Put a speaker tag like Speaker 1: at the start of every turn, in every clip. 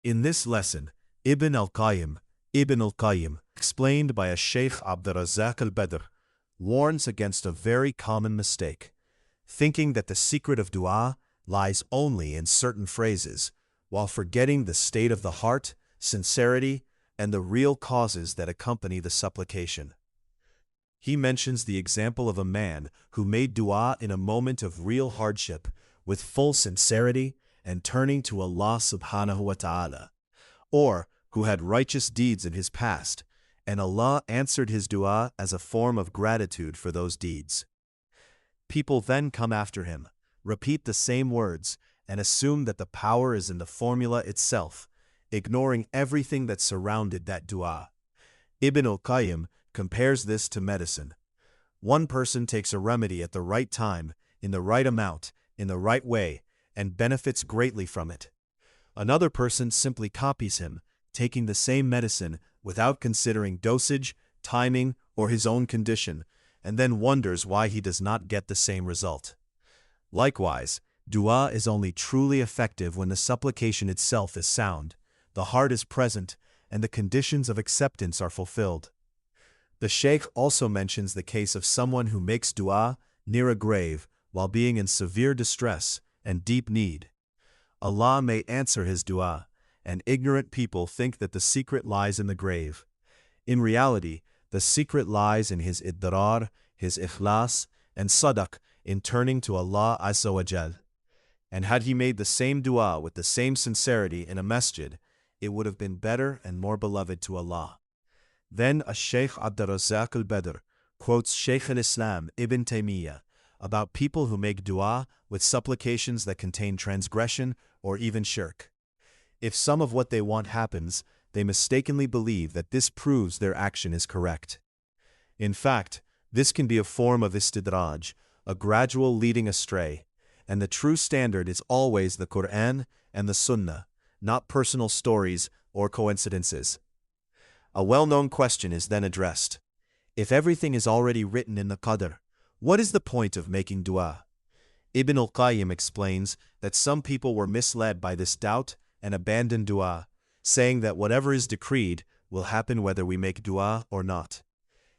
Speaker 1: In this lesson, Ibn al-Qayyim, explained by a Sheikh Abdurrazzaq al-Badr, warns against a very common mistake, thinking that the secret of dua lies only in certain phrases, while forgetting the state of the heart, sincerity, and the real causes that accompany the supplication. He mentions the example of a man who made dua in a moment of real hardship, with full sincerity and turning to Allah subhanahu wa ta'ala, or who had righteous deeds in his past, and Allah answered his dua as a form of gratitude for those deeds. People then come after him, repeat the same words, and assume that the power is in the formula itself, ignoring everything that surrounded that dua. Ibn al-Qayyim compares this to medicine. One person takes a remedy at the right time, in the right amount, in the right way, and benefits greatly from it. Another person simply copies him, taking the same medicine without considering dosage, timing, or his own condition, and then wonders why he does not get the same result. Likewise, dua is only truly effective when the supplication itself is sound, the heart is present, and the conditions of acceptance are fulfilled. The Sheikh also mentions the case of someone who makes dua near a grave while being in severe distress and deep need. Allah may answer his dua, and ignorant people think that the secret lies in the grave. In reality, the secret lies in his idrar, his ikhlas, and sadaq in turning to Allah Azza wa Jal. And had he made the same dua with the same sincerity in a masjid, it would have been better and more beloved to Allah. Then a Sheikh Abdurrazzaq al-Badr quotes Shaykh al-Islam Ibn Taymiyyah about people who make dua with supplications that contain transgression or even shirk. If some of what they want happens, they mistakenly believe that this proves their action is correct. In fact, this can be a form of istidraj, a gradual leading astray, and the true standard is always the Quran and the Sunnah, not personal stories or coincidences. A well-known question is then addressed. If everything is already written in the Qadr, what is the point of making dua? Ibn al-Qayyim explains that some people were misled by this doubt and abandoned dua, saying that whatever is decreed will happen whether we make dua or not.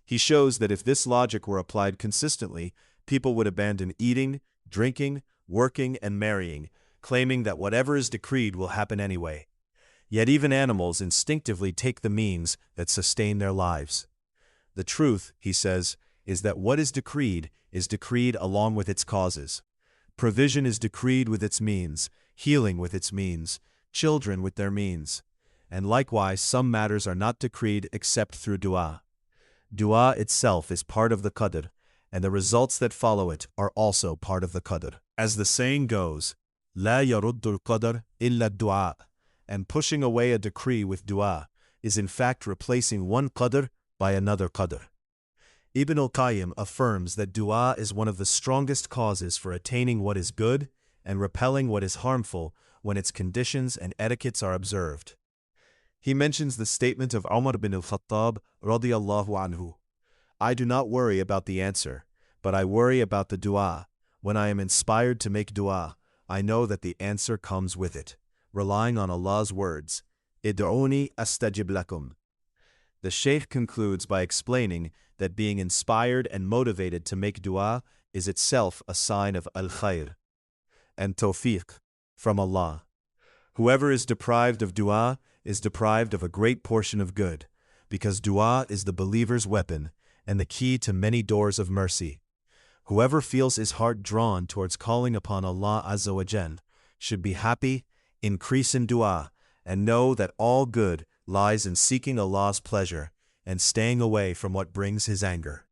Speaker 1: He shows that if this logic were applied consistently, people would abandon eating, drinking, working, and marrying, claiming that whatever is decreed will happen anyway. Yet even animals instinctively take the means that sustain their lives. The truth, he says, is that what is decreed along with its causes. Provision is decreed with its means, healing with its means, children with their means. And likewise, some matters are not decreed except through dua. Dua itself is part of the Qadr, and the results that follow it are also part of the Qadr. As the saying goes, لا يرد القدر إلا الدعاء, and pushing away a decree with dua is in fact replacing one qadr by another qadr. Ibn al-Qayyim affirms that dua is one of the strongest causes for attaining what is good and repelling what is harmful when its conditions and etiquettes are observed. He mentions the statement of Umar bin al-Khattab radiyallahu anhu, "I do not worry about the answer, but I worry about the dua. When I am inspired to make dua, I know that the answer comes with it," relying on Allah's words, "Id'uni astajib lakum." The Shaykh concludes by explaining that being inspired and motivated to make dua is itself a sign of al-khair and tawfiq from Allah. Whoever is deprived of dua is deprived of a great portion of good, because dua is the believer's weapon and the key to many doors of mercy. Whoever feels his heart drawn towards calling upon Allah Azza wa Jal should be happy, increase in dua, and know that all good lies in seeking Allah's pleasure and staying away from what brings His anger.